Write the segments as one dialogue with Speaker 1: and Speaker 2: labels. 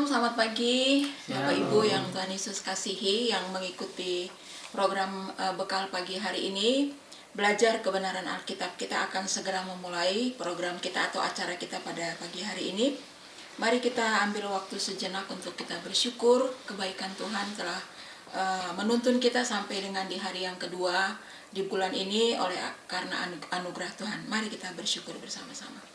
Speaker 1: selamat pagi Bapak Ibu yang Tuhan Yesus kasihi, yang mengikuti program bekal pagi hari ini. Belajar kebenaran Alkitab, kita akan segera memulai program kita atau acara kita pada pagi hari ini. Mari kita ambil waktu sejenak untuk kita bersyukur kebaikan Tuhan telah menuntun kita sampai dengan di hari yang kedua di bulan ini karena anugerah Tuhan. Mari kita bersyukur bersama-sama.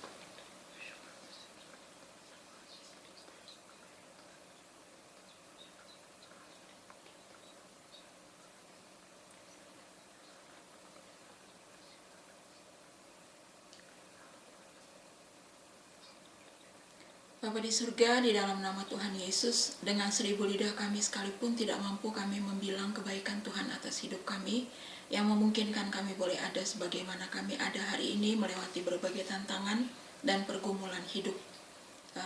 Speaker 1: Bapa di surga, di dalam nama Tuhan Yesus, dengan 1000 lidah kami sekalipun tidak mampu kami membilang kebaikan Tuhan atas hidup kami, yang memungkinkan kami boleh ada sebagaimana kami ada hari ini melewati berbagai tantangan dan pergumulan hidup.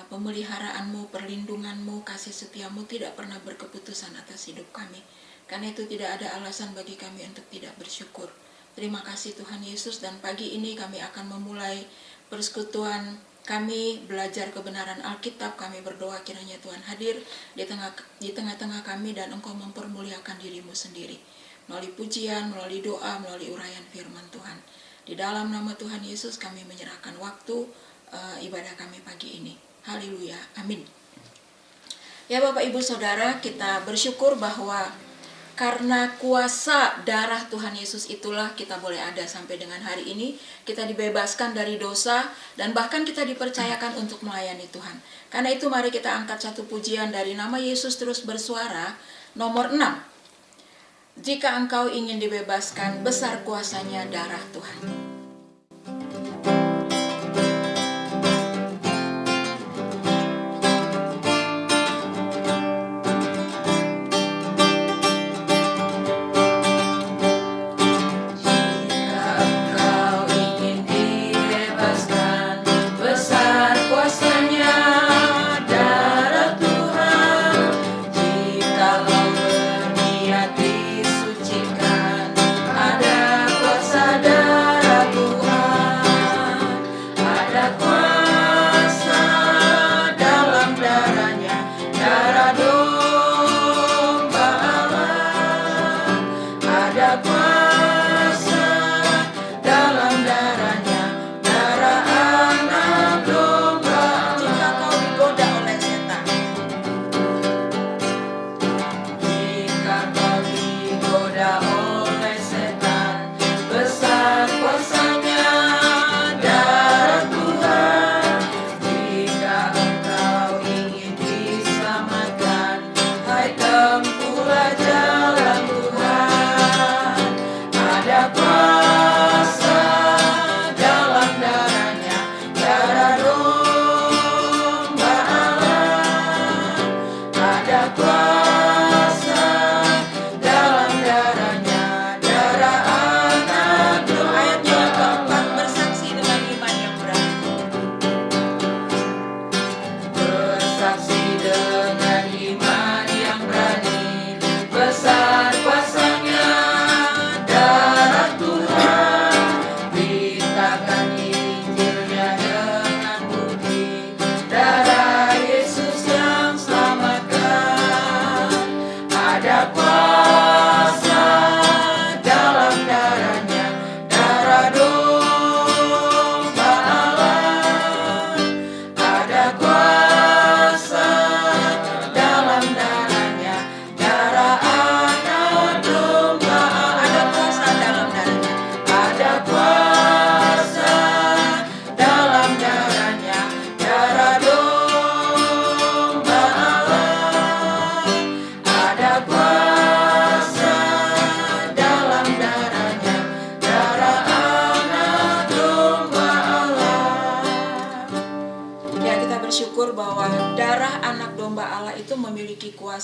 Speaker 1: Pemeliharaanmu, perlindunganmu, kasih setiamu tidak pernah berkeputusan atas hidup kami. Karena itu tidak ada alasan bagi kami untuk tidak bersyukur. Terima kasih Tuhan Yesus, dan pagi ini kami akan memulai persekutuan kami belajar kebenaran Alkitab. Kami berdoa kiranya Tuhan hadir di tengah-tengah kami dan Engkau mempermuliakan dirimu sendiri. Melalui pujian, melalui doa, melalui uraian firman Tuhan. Di dalam nama Tuhan Yesus kami menyerahkan waktu ibadah kami pagi ini. Haleluya, amin. Ya Bapak Ibu Saudara, kita bersyukur bahwa karena kuasa darah Tuhan Yesus itulah kita boleh ada sampai dengan hari ini. Kita dibebaskan dari dosa dan bahkan kita dipercayakan untuk melayani Tuhan. Karena itu mari kita angkat satu pujian dari nama Yesus terus bersuara, nomor 6. Jika engkau ingin dibebaskan, besar kuasanya darah Tuhan.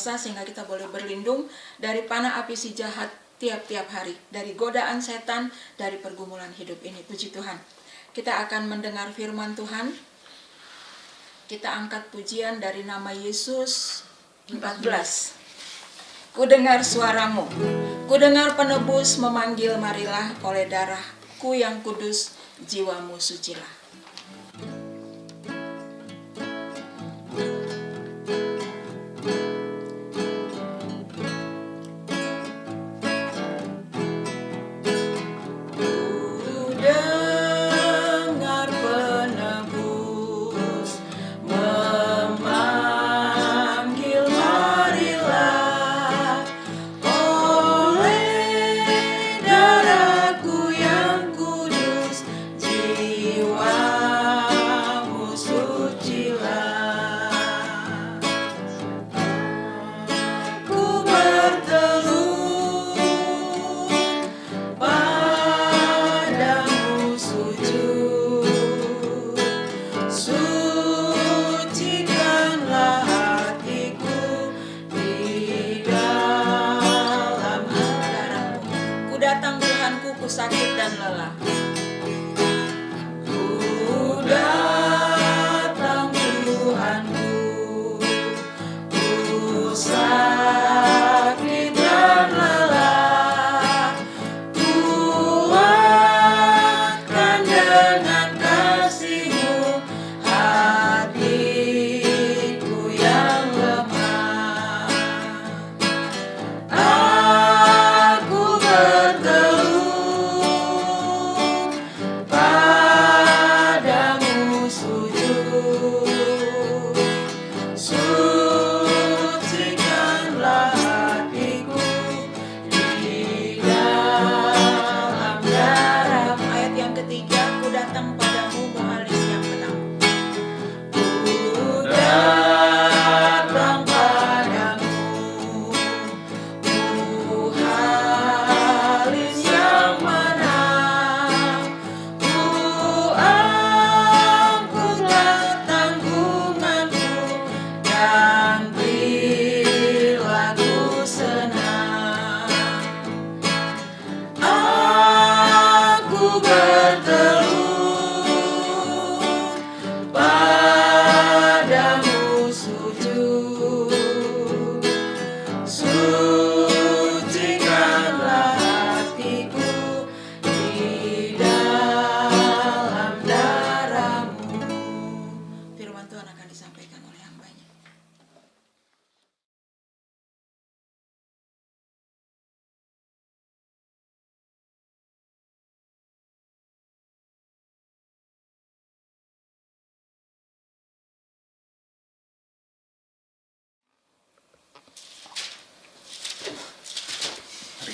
Speaker 1: Sehingga kita boleh berlindung dari panah api si jahat tiap-tiap hari, dari godaan setan, dari pergumulan hidup ini. Puji Tuhan. Kita akan mendengar firman Tuhan. Kita angkat pujian dari nama Yesus 14. Ku dengar suaramu, ku dengar penebus memanggil, marilah oleh darahku yang kudus, jiwamu sucilah.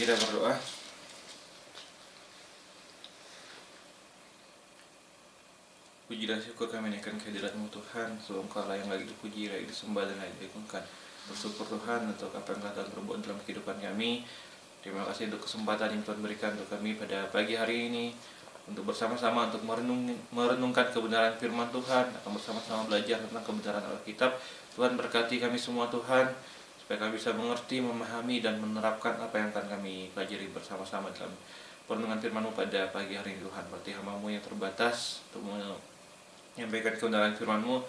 Speaker 2: Kita berdoa. Puji dan syukur kami naikkan kehadirat-Mu Tuhan, sebab Engkau yang lagi dipuji, lagi disembah dan lagi diagungkan. Bersyukur Tuhan untuk apa yang Tuhan berbuat dalam kehidupan kami. Terima kasih untuk kesempatan yang Tuhan berikan untuk kami pada pagi hari ini, untuk bersama-sama untuk merenungkan kebenaran firman Tuhan, akan bersama-sama belajar tentang kebenaran Alkitab. Tuhan berkati kami semua Tuhan, supaya kami bisa mengerti, memahami, dan menerapkan apa yang akan kami pelajari bersama-sama dalam perenungan firman-Mu pada pagi hari ini Tuhan. Berarti hamba-Mu yang terbatas untuk menyampaikan kebenaran firman-Mu,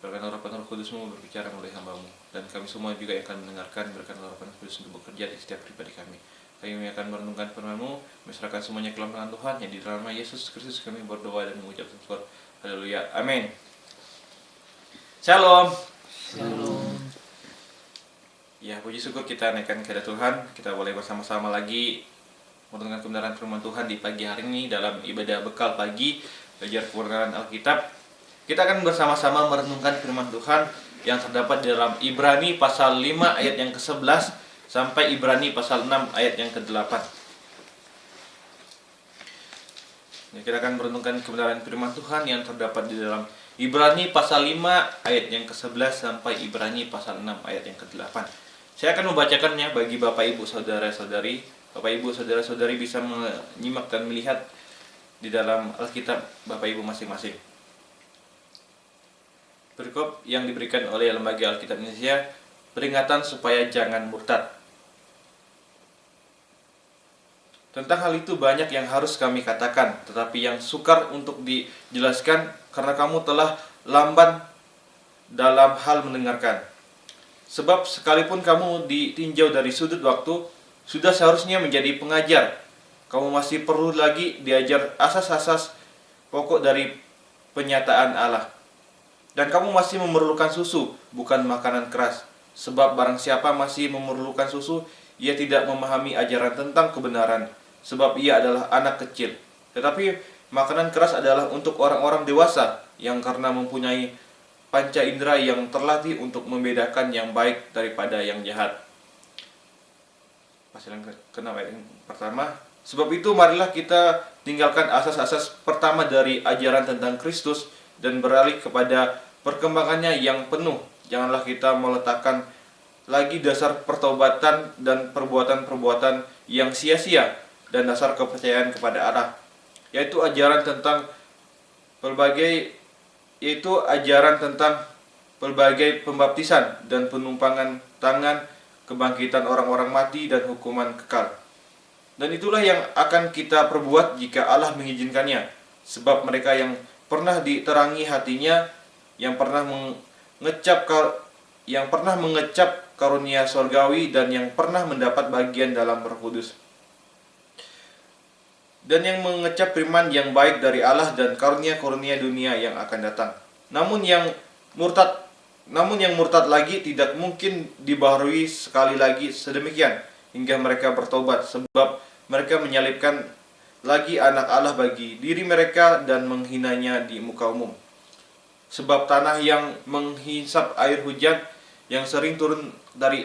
Speaker 2: berkat Roh Kudus-Mu berbicara melalui hamba-Mu, dan kami semua juga yang akan mendengarkan, berkat Roh Kudus untuk bekerja di setiap pribadi kami. Kami akan merenungkan firman-Mu, menyerahkan semuanya ke dalam tangan Tuhan, yang di dalam nama Yesus Kristus kami berdoa dan mengucap syukur. Haleluya, amin. Shalom.
Speaker 3: Shalom.
Speaker 2: Ya, puji syukur kita naikkan kepada Tuhan. Kita boleh bersama-sama lagi merenungkan kebenaran firman Tuhan di pagi hari ini dalam ibadah bekal pagi, belajar kebenaran Alkitab. Kita akan bersama-sama merenungkan firman Tuhan yang terdapat di dalam Ibrani pasal 5 ayat yang ke-11 sampai Ibrani pasal 6 ayat yang ke-8. Kita akan merenungkan kebenaran firman Tuhan yang terdapat di dalam Ibrani pasal 5 ayat yang ke-11 sampai Ibrani pasal 6 ayat yang ke-8. Saya akan membacakannya bagi Bapak Ibu Saudara-saudari. Bapak Ibu Saudara-saudari bisa menyimak dan melihat di dalam Alkitab Bapak Ibu masing-masing. Perikop yang diberikan oleh Lembaga Alkitab Indonesia, peringatan supaya jangan murtad. Tentang hal itu banyak yang harus kami katakan, tetapi yang sukar untuk dijelaskan karena kamu telah lamban dalam hal mendengarkan. Sebab sekalipun kamu ditinjau dari sudut waktu, sudah seharusnya menjadi pengajar. Kamu masih perlu lagi diajar asas-asas pokok dari penyataan Allah. Dan kamu masih memerlukan susu, bukan makanan keras. Sebab barang siapa masih memerlukan susu, ia tidak memahami ajaran tentang kebenaran, sebab ia adalah anak kecil. Tetapi makanan keras adalah untuk orang-orang dewasa, yang karena mempunyai panca indera yang terlatih untuk membedakan yang baik daripada yang jahat. Pasal yang ke-6 ayat yang pertama. Sebab itu marilah kita tinggalkan asas-asas pertama dari ajaran tentang Kristus dan beralih kepada perkembangannya yang penuh. Janganlah kita meletakkan lagi dasar pertobatan dan perbuatan-perbuatan yang sia-sia dan dasar kepercayaan kepada Allah, yaitu ajaran tentang pelbagai pembaptisan dan penumpangan tangan, kebangkitan orang-orang mati dan hukuman kekal. Dan itulah yang akan kita perbuat jika Allah mengizinkannya, sebab mereka yang pernah diterangi hatinya, yang pernah mengecap karunia sorgawi, dan yang pernah mendapat bagian dalam Roh Kudus, dan yang mengecap firman yang baik dari Allah dan karunia-karunia dunia yang akan datang. Namun yang murtad lagi tidak mungkin dibaharui sekali lagi sedemikian hingga mereka bertobat, sebab mereka menyalibkan lagi anak Allah bagi diri mereka dan menghinanya di muka umum. Sebab tanah yang menghisap air hujan yang sering turun dari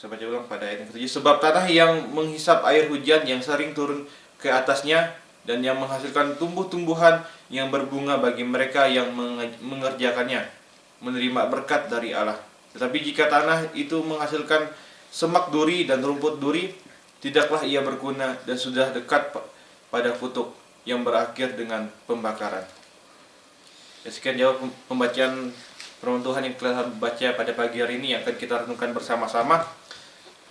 Speaker 2: Sebab tanah yang menghisap air hujan yang sering turun ke atasnya dan yang menghasilkan tumbuh-tumbuhan yang berbunga bagi mereka yang mengerjakannya, menerima berkat dari Allah. Tetapi jika tanah itu menghasilkan semak duri dan rumput duri, tidaklah ia berguna dan sudah dekat pada kutuk yang berakhir dengan pembakaran. Sekian jawab pembacaan firman Tuhan yang telah baca pada pagi hari ini yang akan kita renungkan bersama-sama.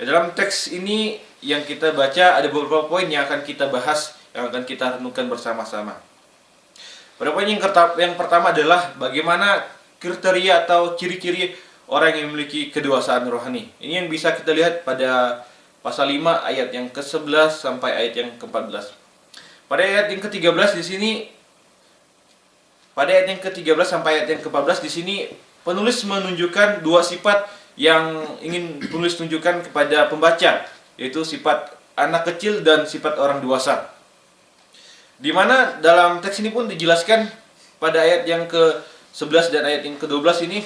Speaker 2: Dalam teks ini yang kita baca ada beberapa poin yang akan kita bahas, yang akan kita renungkan bersama-sama. Pada poin yang pertama adalah bagaimana kriteria atau ciri-ciri orang yang memiliki kedewasaan rohani. Ini yang bisa kita lihat pada pasal 5 ayat yang ke-11 sampai ayat yang ke-14. Pada ayat yang ke-13 di sini sampai ayat yang ke-14 di sini penulis menunjukkan dua sifat yang ingin penulis tunjukkan kepada pembaca, yaitu sifat anak kecil dan sifat orang dewasa. Di mana dalam teks ini pun dijelaskan pada ayat yang ke-11 dan ayat yang ke-12 ini,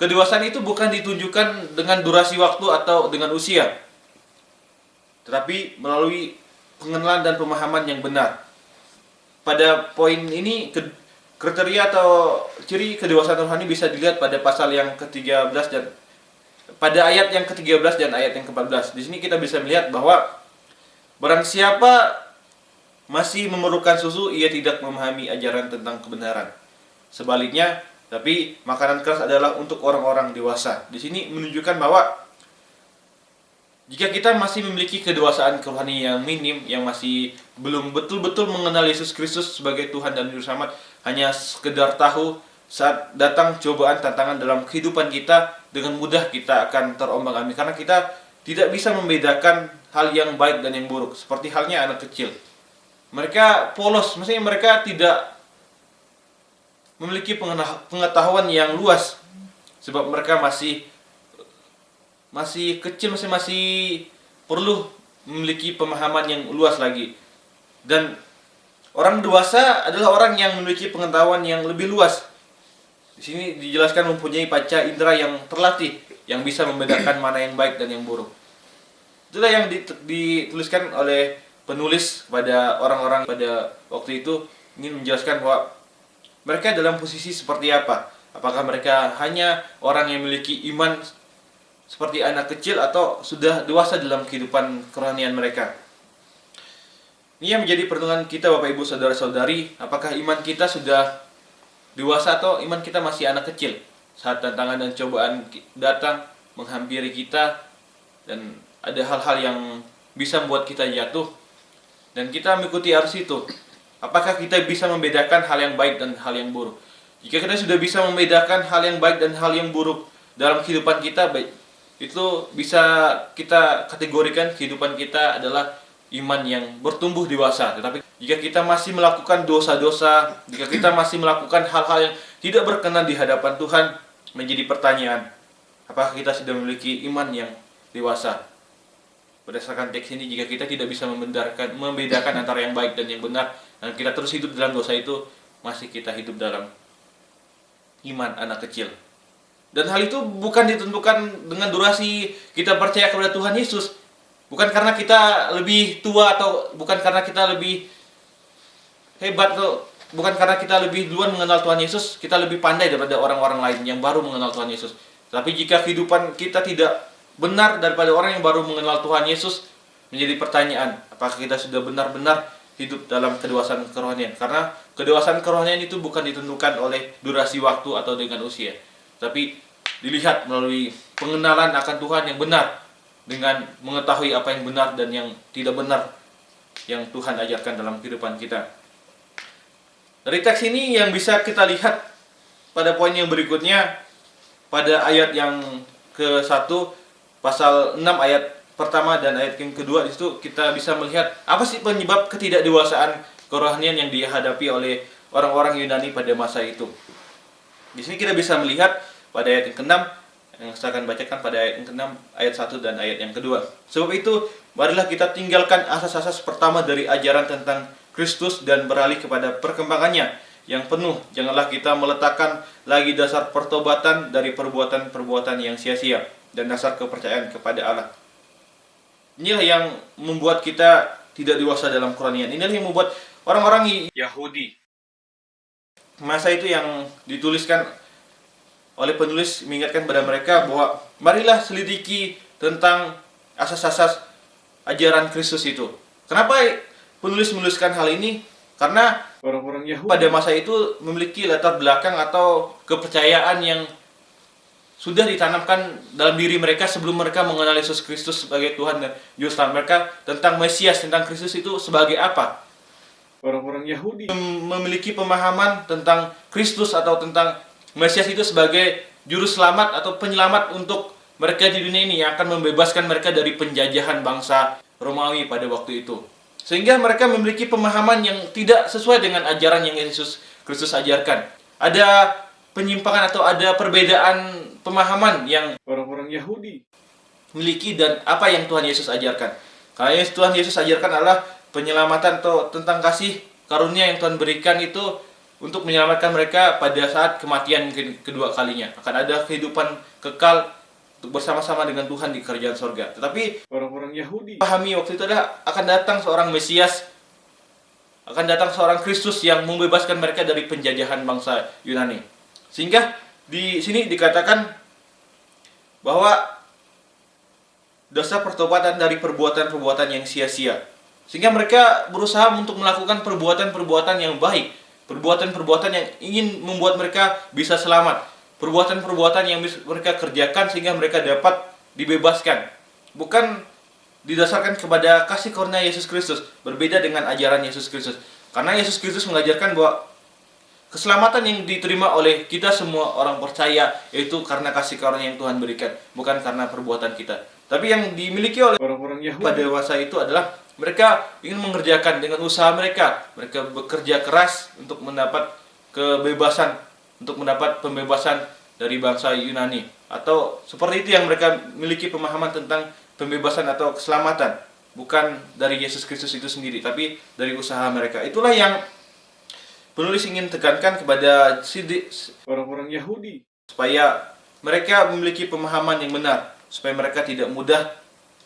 Speaker 2: kedewasaan itu bukan ditunjukkan dengan durasi waktu atau dengan usia. tetapi melalui pengenalan dan pemahaman yang benar. Pada poin ini kriteria atau ciri kedewasaan rohani bisa dilihat pada pasal yang ke-13 dan pada ayat yang ke-13 dan ayat yang ke-14. Di sini kita bisa melihat bahwa barang siapa masih memerlukan susu, ia tidak memahami ajaran tentang kebenaran. Sebaliknya, tapi makanan keras adalah untuk orang-orang dewasa. Di sini menunjukkan bahwa jika kita masih memiliki kedewasaan kerohani yang minim, yang masih belum betul-betul mengenal Yesus Kristus sebagai Tuhan dan Juru Selamat, hanya sekedar tahu saat datang cobaan tantangan dalam kehidupan kita, dengan mudah kita akan terombang-ambing karena kita tidak bisa membedakan hal yang baik dan yang buruk. Seperti halnya anak kecil. Mereka polos, maksudnya mereka tidak memiliki pengetahuan yang luas sebab mereka masih kecil, masih perlu memiliki pemahaman yang luas lagi. Dan orang dewasa adalah orang yang memiliki pengetahuan yang lebih luas. Di sini dijelaskan mempunyai panca indera yang terlatih, yang bisa membedakan mana yang baik dan yang buruk. Itulah yang dituliskan oleh penulis kepada orang-orang pada waktu itu, ingin menjelaskan bahwa mereka dalam posisi seperti apa. Apakah mereka hanya orang yang memiliki iman seperti anak kecil atau sudah dewasa dalam kehidupan kerohanian mereka. Ini yang menjadi pertengahan kita, Bapak Ibu Saudara-saudari. Apakah iman kita sudah dewasa atau iman kita masih anak kecil saat tantangan dan cobaan datang menghampiri kita dan ada hal-hal yang bisa membuat kita jatuh dan kita mengikuti arus itu. Apakah kita bisa membedakan hal yang baik dan hal yang buruk? Jika kita sudah bisa membedakan hal yang baik dan hal yang buruk dalam kehidupan kita, itu bisa kita kategorikan kehidupan kita adalah iman yang bertumbuh dewasa. Tetapi jika kita masih melakukan dosa-dosa, jika kita masih melakukan hal-hal yang tidak berkenan di hadapan Tuhan, menjadi pertanyaan, apakah kita sudah memiliki iman yang dewasa? Berdasarkan teks ini, jika kita tidak bisa membedakan antara yang baik dan yang benar, dan kita terus hidup dalam dosa itu, masih kita hidup dalam iman anak kecil. Dan hal itu bukan ditentukan dengan durasi kita percaya kepada Tuhan Yesus. Bukan karena kita lebih tua atau bukan karena kita lebih hebat atau bukan karena kita lebih duluan mengenal Tuhan Yesus, kita lebih pandai daripada orang-orang lain yang baru mengenal Tuhan Yesus. Tapi jika kehidupan kita tidak benar daripada orang yang baru mengenal Tuhan Yesus, menjadi pertanyaan, apakah kita sudah benar-benar hidup dalam kedewasaan kerohanian? Karena kedewasaan kerohanian itu bukan ditentukan oleh durasi waktu atau dengan usia, tapi dilihat melalui pengenalan akan Tuhan yang benar, dengan mengetahui apa yang benar dan yang tidak benar yang Tuhan ajarkan dalam kehidupan kita. Dari teks ini yang bisa kita lihat pada poin yang berikutnya, pada ayat yang ke-1 pasal 6 ayat pertama dan ayat yang kedua, di situ kita bisa melihat apa sih penyebab ketidakdewasaan kerohanian yang dihadapi oleh orang-orang Yunani pada masa itu. Di sini kita bisa melihat pada ayat yang ke-6 yang saya akan bacakan, pada ayat yang ke-6 ayat 1 dan ayat yang kedua. Sebab itu, marilah kita tinggalkan asas-asas pertama dari ajaran tentang Kristus dan beralih kepada perkembangannya yang penuh. Janganlah kita meletakkan lagi dasar pertobatan dari perbuatan-perbuatan yang sia-sia dan dasar kepercayaan kepada Allah. Inilah yang membuat kita tidak dewasa dalam kerohanian. Inilah yang membuat orang-orang Yahudi masa itu yang dituliskan oleh penulis mengingatkan kepada mereka bahwa marilah selidiki tentang asas-asas ajaran Kristus itu. Kenapa penulis menuliskan hal ini? Karena orang-orang Yahudi pada masa itu memiliki latar belakang atau kepercayaan yang sudah ditanamkan dalam diri mereka sebelum mereka mengenal Yesus Kristus sebagai Tuhan dan Juru Selamat mereka, tentang Mesias, tentang Kristus itu sebagai apa. Orang-orang Yahudi memiliki pemahaman tentang Kristus atau tentang Mesias itu sebagai Juru Selamat atau penyelamat untuk mereka di dunia ini yang akan membebaskan mereka dari penjajahan bangsa Romawi pada waktu itu. Sehingga mereka memiliki pemahaman yang tidak sesuai dengan ajaran yang Yesus Kristus ajarkan. Ada penyimpangan atau ada perbedaan pemahaman yang orang-orang Yahudi miliki dan apa yang Tuhan Yesus ajarkan. Karena yang Tuhan Yesus ajarkan adalah penyelamatan atau tentang kasih karunia yang Tuhan berikan itu untuk menyelamatkan mereka pada saat kematian kedua kalinya. Akan ada kehidupan kekal untuk bersama-sama dengan Tuhan di kerajaan sorga. Tetapi orang-orang Yahudi pahami waktu itu adalah akan datang seorang Mesias, akan datang seorang Kristus yang membebaskan mereka dari penjajahan bangsa Yunani. Sehingga di sini dikatakan bahwa dosa pertobatan dari perbuatan-perbuatan yang sia-sia. Sehingga mereka berusaha untuk melakukan perbuatan-perbuatan yang baik, perbuatan-perbuatan yang ingin membuat mereka bisa selamat, perbuatan-perbuatan yang mereka kerjakan sehingga mereka dapat dibebaskan. Bukan didasarkan kepada kasih karunia Yesus Kristus, berbeda dengan ajaran Yesus Kristus. Karena Yesus Kristus mengajarkan bahwa keselamatan yang diterima oleh kita semua orang percaya yaitu karena kasih karunia yang Tuhan berikan, bukan karena perbuatan kita. Tapi yang dimiliki oleh orang-orang Yahudi pada dewasa itu adalah mereka ingin mengerjakan dengan usaha mereka. Mereka bekerja keras untuk mendapat kebebasan, untuk mendapat pembebasan dari bangsa Yunani. Atau seperti itu yang mereka miliki pemahaman tentang pembebasan atau keselamatan. Bukan dari Yesus Kristus itu sendiri, tapi dari usaha mereka. Itulah yang penulis ingin tekankan kepada orang-orang Yahudi, supaya mereka memiliki pemahaman yang benar, supaya mereka tidak mudah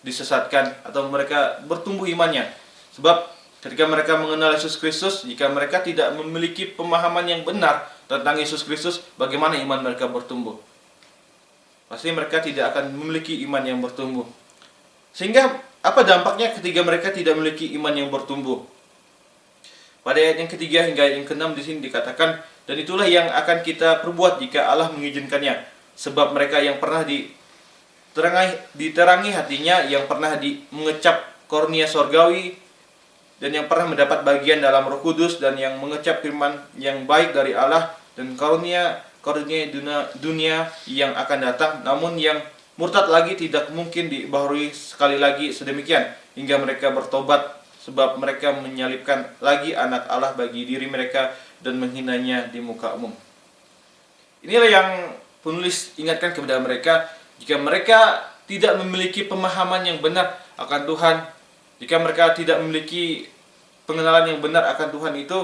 Speaker 2: disesatkan atau mereka bertumbuh imannya. Sebab ketika mereka mengenal Yesus Kristus, jika mereka tidak memiliki pemahaman yang benar tentang Yesus Kristus, bagaimana iman mereka bertumbuh? Pasti mereka tidak akan memiliki iman yang bertumbuh. Sehingga apa dampaknya ketika mereka tidak memiliki iman yang bertumbuh? Pada ayat yang ketiga hingga ayat yang keenam di sini dikatakan, dan itulah yang akan kita perbuat jika Allah mengizinkannya, sebab mereka yang pernah diterangi hatinya, yang pernah mengecap karunia sorgawi, dan yang pernah mendapat bagian dalam Roh Kudus, dan yang mengecap firman yang baik dari Allah, dan karunia dunia yang akan datang, namun yang murtad lagi tidak mungkin dibaharui sekali lagi sedemikian hingga mereka bertobat, sebab mereka menyalibkan lagi anak Allah bagi diri mereka dan menghinanya di muka umum. Inilah yang penulis ingatkan kepada mereka, jika mereka tidak memiliki pemahaman yang benar akan Tuhan, jika mereka tidak memiliki pengenalan yang benar akan Tuhan, itu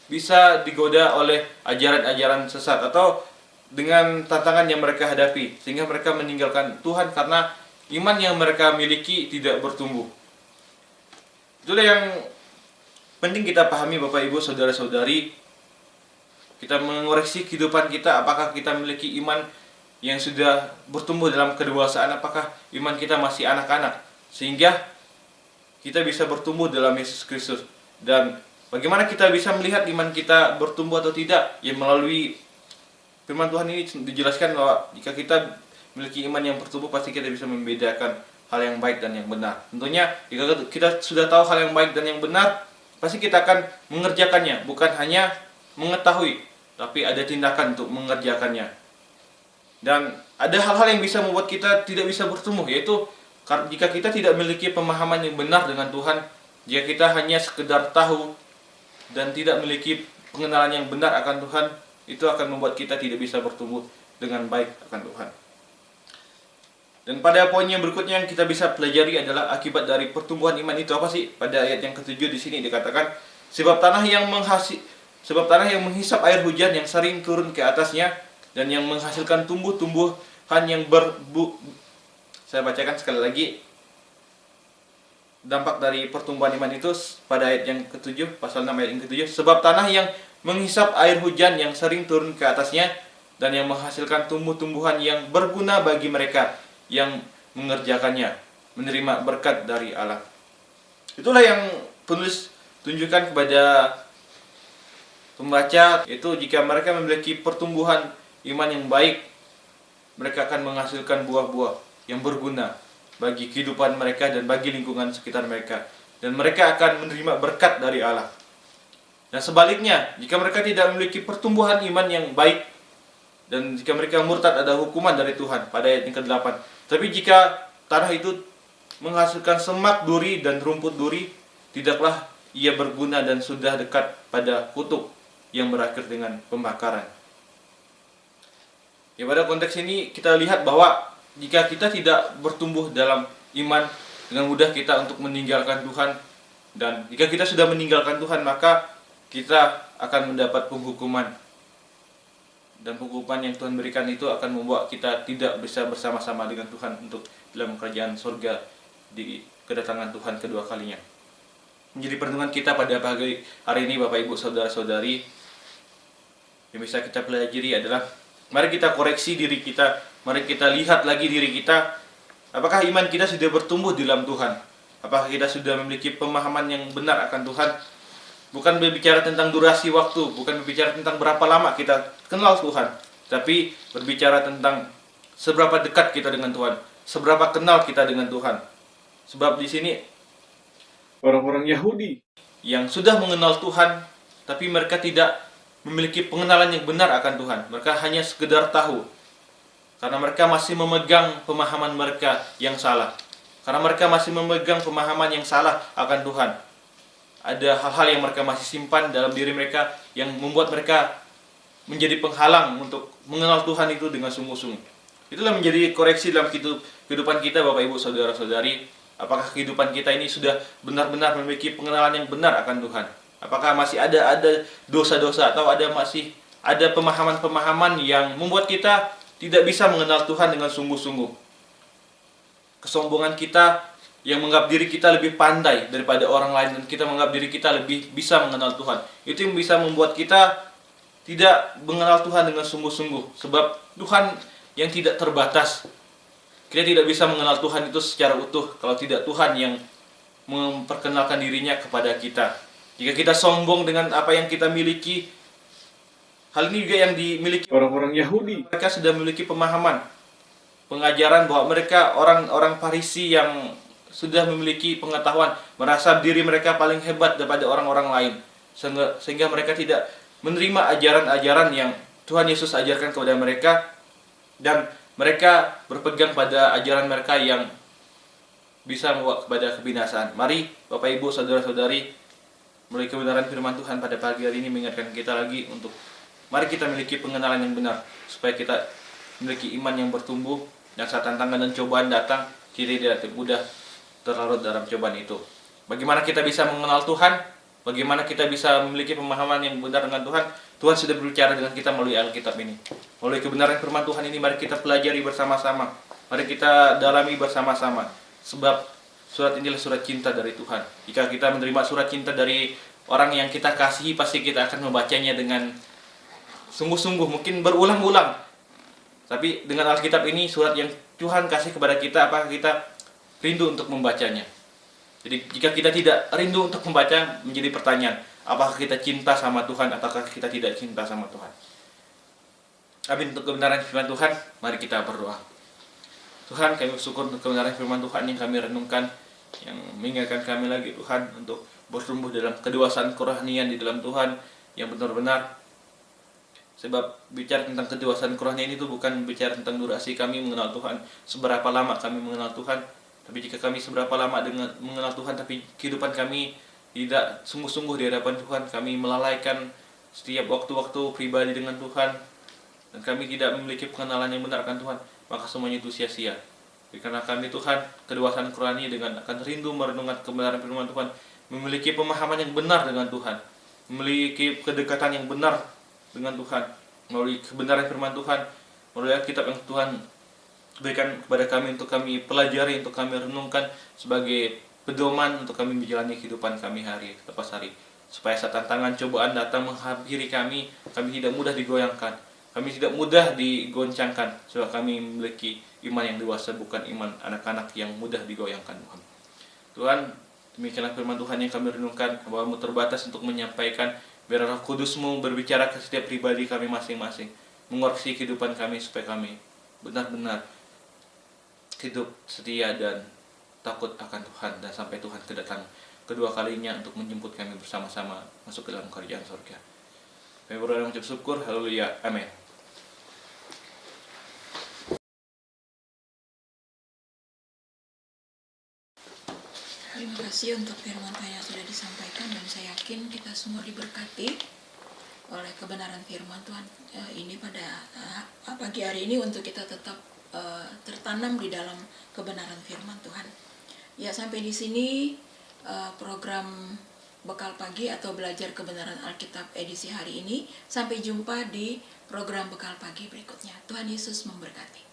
Speaker 2: bisa digoda oleh ajaran-ajaran sesat atau dengan tantangan yang mereka hadapi, sehingga mereka meninggalkan Tuhan karena iman yang mereka miliki tidak bertumbuh. Itulah yang penting kita pahami, Bapak Ibu, saudara-saudari. Kita mengoreksi kehidupan kita, apakah kita memiliki iman yang sudah bertumbuh dalam kedewasaan, apakah iman kita masih anak-anak, sehingga kita bisa bertumbuh dalam Yesus Kristus. Dan bagaimana kita bisa melihat iman kita bertumbuh atau tidak? Ya melalui firman Tuhan ini dijelaskan bahwa jika kita memiliki iman yang bertumbuh, pasti kita bisa membedakan hal yang baik dan yang benar. Tentunya jika kita sudah tahu hal yang baik dan yang benar, pasti kita akan mengerjakannya, bukan hanya mengetahui, tapi ada tindakan untuk mengerjakannya. Dan ada hal-hal yang bisa membuat kita tidak bisa bertumbuh, yaitu jika kita tidak memiliki pemahaman yang benar dengan Tuhan, jika kita hanya sekedar tahu dan tidak memiliki pengenalan yang benar akan Tuhan, itu akan membuat kita tidak bisa bertumbuh dengan baik akan Tuhan. Dan pada poin yang berikutnya yang kita bisa pelajari adalah akibat dari pertumbuhan iman itu apa sih? Pada ayat yang ke-7 di sini dikatakan, sebab tanah yang menghisap air hujan yang sering turun ke atasnya, dan yang menghasilkan tumbuh-tumbuhan yang Saya bacakan sekali lagi dampak dari pertumbuhan iman itu pada ayat yang ke-7, pasal 6 ayat yang ke-7. Sebab tanah yang menghisap air hujan yang sering turun ke atasnya, dan yang menghasilkan tumbuh-tumbuhan yang berguna bagi mereka yang mengerjakannya, menerima berkat dari Allah. Itulah yang penulis tunjukkan kepada pembaca, yaitu jika mereka memiliki pertumbuhan iman yang baik, mereka akan menghasilkan buah-buah yang berguna bagi kehidupan mereka dan bagi lingkungan sekitar mereka, dan mereka akan menerima berkat dari Allah. Dan sebaliknya, jika mereka tidak memiliki pertumbuhan iman yang baik, dan jika mereka murtad, ada hukuman dari Tuhan pada ayat yang ke-8. Tapi jika tanah itu menghasilkan semak duri dan rumput duri, tidaklah ia berguna dan sudah dekat pada kutuk yang berakhir dengan pembakaran. Ya, pada konteks ini kita lihat bahwa jika kita tidak bertumbuh dalam iman, dengan mudah kita untuk meninggalkan Tuhan. Dan jika kita sudah meninggalkan Tuhan, maka kita akan mendapat penghukuman. dan penghukuman yang Tuhan berikan itu akan membuat kita tidak bisa bersama-sama dengan Tuhan untuk dalam kerajaan surga di kedatangan Tuhan kedua kalinya. Menjadi pertemuan kita pada pagi hari ini, Bapak Ibu Saudara-saudari, yang bisa kita pelajari adalah mari kita koreksi diri kita, mari kita lihat lagi diri kita, apakah iman kita sudah bertumbuh di dalam Tuhan, apakah kita sudah memiliki pemahaman yang benar akan Tuhan. Bukan berbicara tentang durasi waktu, bukan berbicara tentang berapa lama kita kenal Tuhan, tapi berbicara tentang seberapa dekat kita dengan Tuhan, seberapa kenal kita dengan Tuhan. Sebab di sini orang-orang Yahudi yang sudah mengenal Tuhan, tapi mereka tidak memiliki pengenalan yang benar akan Tuhan. Mereka hanya sekedar tahu, karena mereka masih memegang pemahaman mereka yang salah. Karena mereka masih memegang pemahaman yang salah akan Tuhan. Ada hal-hal yang mereka masih simpan dalam diri mereka yang membuat mereka menjadi penghalang untuk mengenal Tuhan itu dengan sungguh-sungguh. Itulah menjadi koreksi dalam kehidupan kita, Bapak Ibu Saudara-saudari. Apakah kehidupan kita ini sudah benar-benar memiliki pengenalan yang benar akan Tuhan? Apakah masih ada dosa-dosa atau masih ada pemahaman-pemahaman yang membuat kita tidak bisa mengenal Tuhan dengan sungguh-sungguh? Kesombongan kita yang menganggap diri kita lebih pandai daripada orang lain, dan kita menganggap diri kita lebih bisa mengenal Tuhan, itu yang bisa membuat kita tidak mengenal Tuhan dengan sungguh-sungguh. Sebab Tuhan yang tidak terbatas, kita tidak bisa mengenal Tuhan itu secara utuh kalau tidak Tuhan yang memperkenalkan dirinya kepada kita. Jika kita sombong dengan apa yang kita miliki, hal ini juga yang dimiliki orang-orang Yahudi. Mereka sudah memiliki pemahaman, pengajaran bahwa mereka orang-orang Farisi yang sudah memiliki pengetahuan, merasa diri mereka paling hebat daripada orang-orang lain, sehingga mereka tidak menerima ajaran-ajaran yang Tuhan Yesus ajarkan kepada mereka, dan mereka berpegang pada ajaran mereka yang bisa membawa kepada kebinasaan. Mari Bapak Ibu Saudara-saudari, melalui kebenaran firman Tuhan pada pagi hari ini mengingatkan kita lagi untuk mari kita memiliki pengenalan yang benar, supaya kita memiliki iman yang bertumbuh, dan saat tantangan dan cobaan datang, kita tidak mudah terlarut dalam cobaan itu. Bagaimana kita bisa mengenal Tuhan? Bagaimana kita bisa memiliki pemahaman yang benar dengan Tuhan? Tuhan sudah berbicara dengan kita melalui Alkitab ini. Melalui kebenaran firman Tuhan ini, mari kita pelajari bersama-sama. Mari kita dalami bersama-sama. Sebab surat inilah surat cinta dari Tuhan. Jika kita menerima surat cinta dari orang yang kita kasihi, pasti kita akan membacanya dengan sungguh-sungguh, mungkin berulang-ulang. Tapi dengan Alkitab ini, surat yang Tuhan kasih kepada kita, apakah kita rindu untuk membacanya? Jadi jika kita tidak rindu untuk membaca, menjadi pertanyaan, apakah kita cinta sama Tuhan ataukah kita tidak cinta sama Tuhan? Amin. Untuk kebenaran firman Tuhan, mari kita berdoa. Tuhan, kami bersyukur untuk kebenaran firman Tuhan yang kami renungkan, yang mengingatkan kami lagi Tuhan untuk bertumbuh dalam kedewasaan kerohanian di dalam Tuhan yang benar-benar. Sebab bicara tentang kedewasaan kerohanian itu bukan bicara tentang durasi kami mengenal Tuhan, seberapa lama kami mengenal Tuhan. Tapi jika kami seberapa lama dengan mengenal Tuhan, tapi kehidupan kami tidak sungguh-sungguh di hadapan Tuhan, kami melalaikan setiap waktu-waktu pribadi dengan Tuhan, dan kami tidak memiliki pengenalan yang benar akan Tuhan, maka semuanya itu sia-sia. Karena kami Tuhan, kedewasaan rohani dengan akan rindu merenungkan kebenaran firman Tuhan, memiliki pemahaman yang benar dengan Tuhan, memiliki kedekatan yang benar dengan Tuhan, melalui kebenaran firman Tuhan, melalui Alkitab yang Tuhan berikan kepada kami untuk kami pelajari, untuk kami renungkan sebagai pedoman untuk kami menjalani kehidupan kami hari lepas hari, supaya saat tantangan cobaan datang menghampiri kami tidak mudah digoyangkan, kami tidak mudah digoncangkan, sebab kami memiliki iman yang dewasa, bukan iman anak-anak yang mudah digoyangkan. Tuhan, demikianlah firman Tuhan yang kami renungkan, bahwa terbatas untuk menyampaikan. Biar Roh Kudus-Mu berbicara ke setiap pribadi kami masing-masing, mengoreksi kehidupan kami supaya kami benar-benar hidup setia dan takut akan Tuhan, dan sampai Tuhan kedatang kedua kalinya untuk menjemput kami bersama-sama masuk ke dalam kerajaan surga. Kami berdoa dan mengucap syukur. Haleluya. Amin.
Speaker 1: Terima kasih untuk firman Tuhan yang sudah disampaikan, dan saya yakin kita semua diberkati oleh kebenaran firman Tuhan ini pada pagi hari ini, untuk kita tetap tertanam di dalam kebenaran firman Tuhan. Ya, sampai di sini program Bekal Pagi atau Belajar Kebenaran Alkitab edisi hari ini. Sampai jumpa di program Bekal Pagi berikutnya. Tuhan Yesus memberkati.